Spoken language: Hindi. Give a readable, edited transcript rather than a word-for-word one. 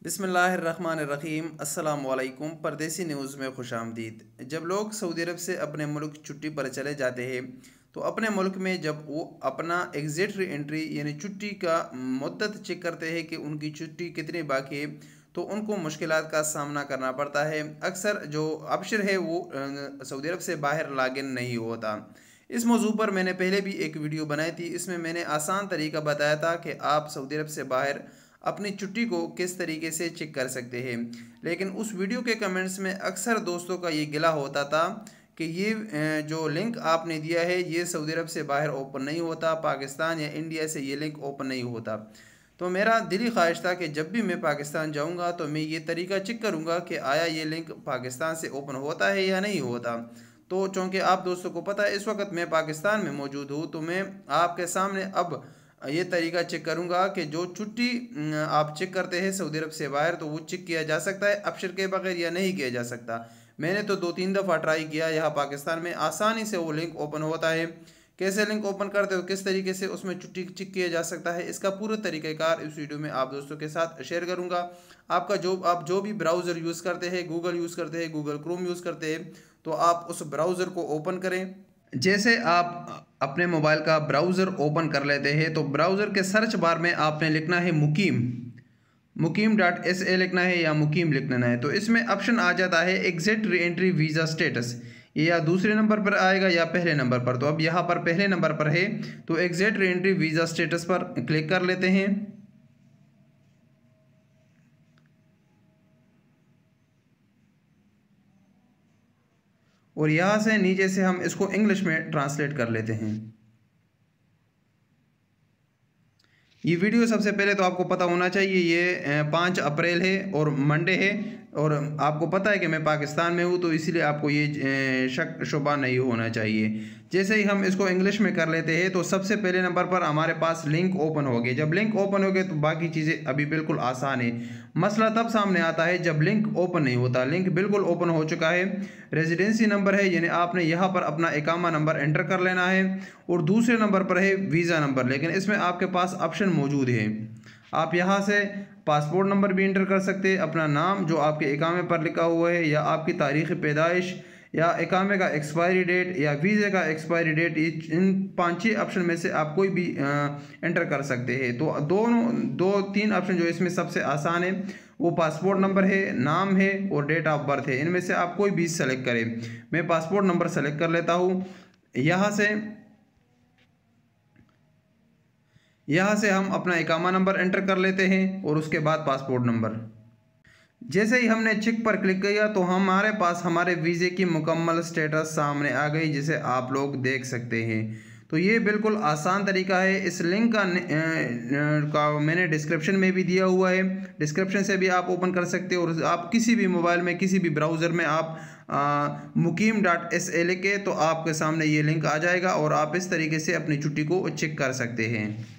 बिस्मिल्लाहिर्रहमानिर्रहीम अस्सलाम वालेकुम। परदेसी न्यूज़ में खुशामदीद। जब लोग सऊदी अरब से अपने मुल्क छुट्टी पर चले जाते हैं तो अपने मुल्क में जब वो अपना एग्ज़िट री एंट्री यानी छुट्टी का मुद्दत चेक करते हैं कि उनकी छुट्टी कितनी बाकी है तो उनको मुश्किलात का सामना करना पड़ता है। अक्सर जो अबशर है वो सऊदी अरब से बाहर लॉगिन नहीं होता। इस मौजू पर मैंने पहले भी एक वीडियो बनाई थी। इसमें मैंने आसान तरीका बताया था कि आप सऊदी अरब से बाहर अपनी छुट्टी को किस तरीके से चेक कर सकते हैं। लेकिन उस वीडियो के कमेंट्स में अक्सर दोस्तों का ये गिला होता था कि ये जो लिंक आपने दिया है ये सऊदी अरब से बाहर ओपन नहीं होता, पाकिस्तान या इंडिया से ये लिंक ओपन नहीं होता। तो मेरा दिली ख्वाहिश था कि जब भी मैं पाकिस्तान जाऊंगा तो मैं ये तरीका चेक करूंगा कि आया ये लिंक पाकिस्तान से ओपन होता है या नहीं होता। तो चूँकि आप दोस्तों को पता है इस वक्त मैं पाकिस्तान में मौजूद हूँ तो मैं आपके सामने अब ये तरीका चेक करूंगा कि जो छुट्टी आप चेक करते हैं सऊदी अरब से बाहर तो वो चेक किया जा सकता है अबशर के बगैर या नहीं किया जा सकता। मैंने तो 2-3 दफ़ा ट्राई किया। यहाँ पाकिस्तान में आसानी से वो लिंक ओपन होता है। कैसे लिंक ओपन करते हो, किस तरीके से उसमें छुट्टी चेक किया जा सकता है, इसका पूरा तरीक़ाकार इस वीडियो में आप दोस्तों के साथ शेयर करूँगा। आप जो भी ब्राउज़र यूज़ करते हैं, गूगल यूज़ करते हैं, गूगल क्रोम यूज़ करते हैं, तो आप उस ब्राउज़र को ओपन करें। जैसे आप अपने मोबाइल का ब्राउज़र ओपन कर लेते हैं तो ब्राउज़र के सर्च बार में आपने लिखना है मुकीम.sa लिखना है या मुकीम लिखना है। तो इसमें ऑप्शन आ जाता है exit re entry visa status. ये या दूसरे नंबर पर आएगा या पहले नंबर पर। तो अब यहाँ पर पहले नंबर पर है तो exit re entry visa status पर क्लिक कर लेते हैं। और यहाँ से नीचे से हम इसको इंग्लिश में ट्रांसलेट कर लेते हैं। ये वीडियो सबसे पहले तो आपको पता होना चाहिए ये 5 अप्रैल है और मंडे है और आपको पता है कि मैं पाकिस्तान में हूँ तो इसीलिए आपको ये शक शुबा नहीं होना चाहिए। जैसे ही हम इसको इंग्लिश में कर लेते हैं तो सबसे पहले नंबर पर हमारे पास लिंक ओपन हो गए। जब लिंक ओपन हो गए तो बाकी चीज़ें अभी बिल्कुल आसान है। मसला तब सामने आता है जब लिंक ओपन नहीं होता। लिंक बिल्कुल ओपन हो चुका है। रेजिडेंसी नंबर है यानी आपने यहाँ पर अपना इकामा नंबर एंटर कर लेना है और दूसरे नंबर पर है वीज़ा नंबर। लेकिन इसमें आपके पास ऑप्शन मौजूद है। आप यहाँ से पासपोर्ट नंबर भी इंटर कर सकते हैं, अपना नाम जो आपके इकामे पर लिखा हुआ है या आपकी तारीख़ पैदाइश या इकामे का एक्सपायरी डेट या वीज़े का एक्सपायरी डेट, इन 5-6 ऑप्शन में से आप कोई भी एंटर कर सकते हैं। तो 2-3 ऑप्शन जो इसमें सबसे आसान है वो पासपोर्ट नंबर है, नाम है और डेट ऑफ बर्थ है। इनमें से आप कोई भी सेलेक्ट करें। मैं पासपोर्ट नंबर सेलेक्ट कर लेता हूँ। यहाँ से हम अपना इकामा नंबर एंटर कर लेते हैं और उसके बाद पासपोर्ट नंबर। जैसे ही हमने चेक पर क्लिक किया तो हमारे पास हमारे वीज़े की मुकम्मल स्टेटस सामने आ गई, जिसे आप लोग देख सकते हैं। तो ये बिल्कुल आसान तरीका है। इस लिंक का मैंने डिस्क्रिप्शन में भी दिया हुआ है। डिस्क्रिप्शन से भी आप ओपन कर सकते हो और आप किसी भी मोबाइल में किसी भी ब्राउज़र में आप मुकीम.sa लिखे तो आपके सामने ये लिंक आ जाएगा और आप इस तरीके से अपनी छुट्टी को चेक कर सकते हैं।